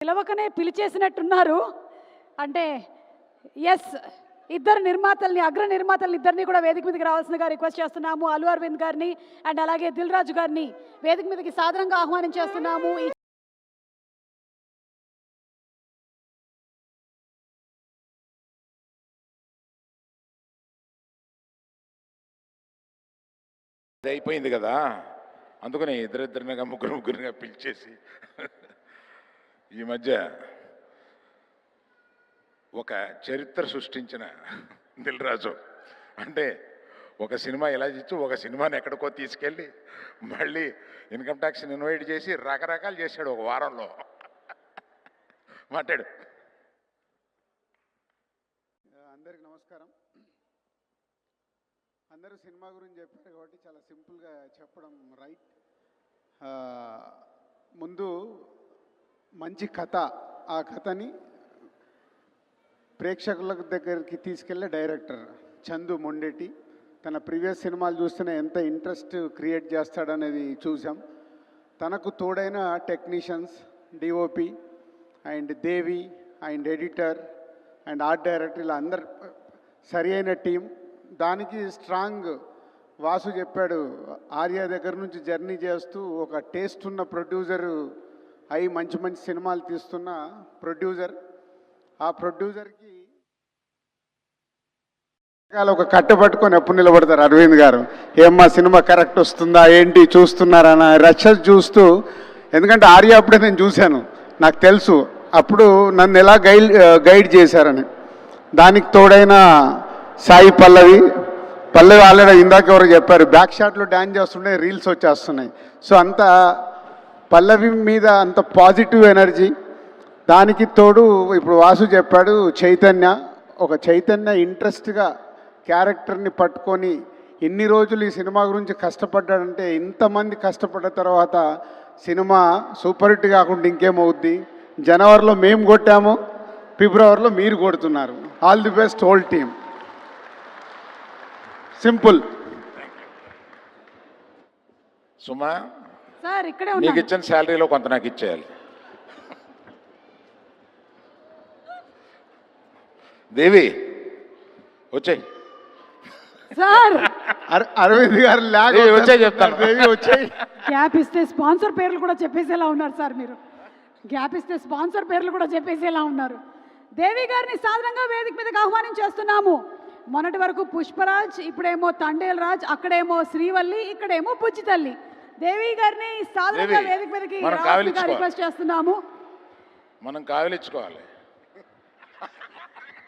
పిలవకనే పిలిచేసినట్టున్నారు. అంటే ఎస్, ఇద్దరు నిర్మాతల్ని, అగ్ర నిర్మాతల్ని ఇద్దరిని కూడా వేదిక మీదకి రావాల్సిందిగా రిక్వెస్ట్ చేస్తున్నాము. అల్లు అరవింద్ గారిని అండ్ అలాగే దిల్ రాజు గారిని వేదిక మీదకి సాదరంగా ఆహ్వానం చేస్తున్నాము. అయిపోయింది కదా, అందుకని ఇద్దరిద్దరినిగా ముగ్గురుగా పిలిచేసి ఈ మధ్య ఒక చరిత్ర సృష్టించిన దిల్ రాజు అంటే ఒక సినిమా ఇలా ఇచ్చి ఒక సినిమాని ఎక్కడికో తీసుకెళ్ళి మళ్ళీ ఇన్కమ్ ట్యాక్స్ని ఇన్వైట్ చేసి రకరకాలు చేశాడు ఒక వారంలో. మాట్లాడు. అందరికి నమస్కారం. అందరూ సినిమా గురించి చెప్పారు కాబట్టి చాలా సింపుల్గా చెప్పడం రైట్. ముందు మంచి కథ, ఆ కథని ప్రేక్షకుల దగ్గరికి తీసుకెళ్ళే డైరెక్టర్ చందు మొండెటి. తన ప్రీవియస్ సినిమాలు చూస్తేనే ఎంత ఇంట్రెస్ట్ క్రియేట్ చేస్తాడనేది చూసాం. తనకు తోడైన technicians, DOP and Devi and editor and art director, ఇలా అందరు సరి అయిన టీం. దానికి స్ట్రాంగ్ వాసు చెప్పాడు, ఆర్య దగ్గర నుంచి జర్నీ చేస్తూ ఒక టేస్ట్ ఉన్న ప్రొడ్యూసరు అయి మంచి మంచి సినిమాలు తీస్తున్న ప్రొడ్యూసర్. ఆ ప్రొడ్యూసర్కి ఒక కట్ట పట్టుకొని ఎప్పుడు నిలబడతారు అరవింద్ గారు. ఏమ్మా సినిమా కరెక్ట్ వస్తుందా ఏంటి చూస్తున్నారన్న రషెస్ చూస్తూ, ఎందుకంటే ఆర్య అప్పుడే నేను చూశాను, నాకు తెలుసు అప్పుడు నన్ను ఎలా గైడ్ చేశారని. దానికి తోడైన సాయి పల్లవి ఆల్రెడీ ఇందాక ఎవరు చెప్పారు, బ్యాక్ షాట్లో డ్యాన్స్ చేస్తుంటే రీల్స్ వచ్చేస్తున్నాయి. సో అంత పల్లవి మీద అంత పాజిటివ్ ఎనర్జీ. దానికి తోడు ఇప్పుడు వాసు చెప్పాడు చైతన్య ఇంట్రెస్ట్గా క్యారెక్టర్ని పట్టుకొని ఇన్ని రోజులు ఈ సినిమా గురించి కష్టపడ్డాడంటే, ఇంతమంది కష్టపడ్డ తర్వాత సినిమా సూపర్ హిట్ కాకుండా ఇంకేమవుద్ది. జనవరిలో మేము కొట్టాము, ఫిబ్రవరిలో మీరు కొడుతున్నారు. All the best whole team. Simple. Suma sir ఇక్కడే నీకు ఇచ్చిన శాలరీలో కొంత నాకు ఇచ్చేయాలి. దేవి వచ్చాయి సార్. అరవింద్ గారు వచ్చాయి చెప్తాను. దేవి వచ్చాయి. గ్యాప్ ఇస్తే స్పాన్సర్ పేర్లు కూడా చెప్పేసేలా ఉన్నారు సార్ మీరు. గ్యాప్ ఇస్తే స్పాన్సర్ పేర్లు కూడా చెప్పేసేలా ఉన్నారు. దేవి గారిని సాధారణంగా వేదిక మీదకి ఆహ్వానం చేస్తున్నాము. మొన్నటి వరకు పుష్పరాజ్, ఇప్పుడేమో తండేల్ రాజ్, అక్కడేమో శ్రీవల్లి, ఇక్కడేమో బుజ్జి తల్లి. దేవి గారిని సాధారణంగా వేదిక మీదకి రిక్వెస్ట్ చేస్తున్నాము. మనం కావలించుకోవాలి.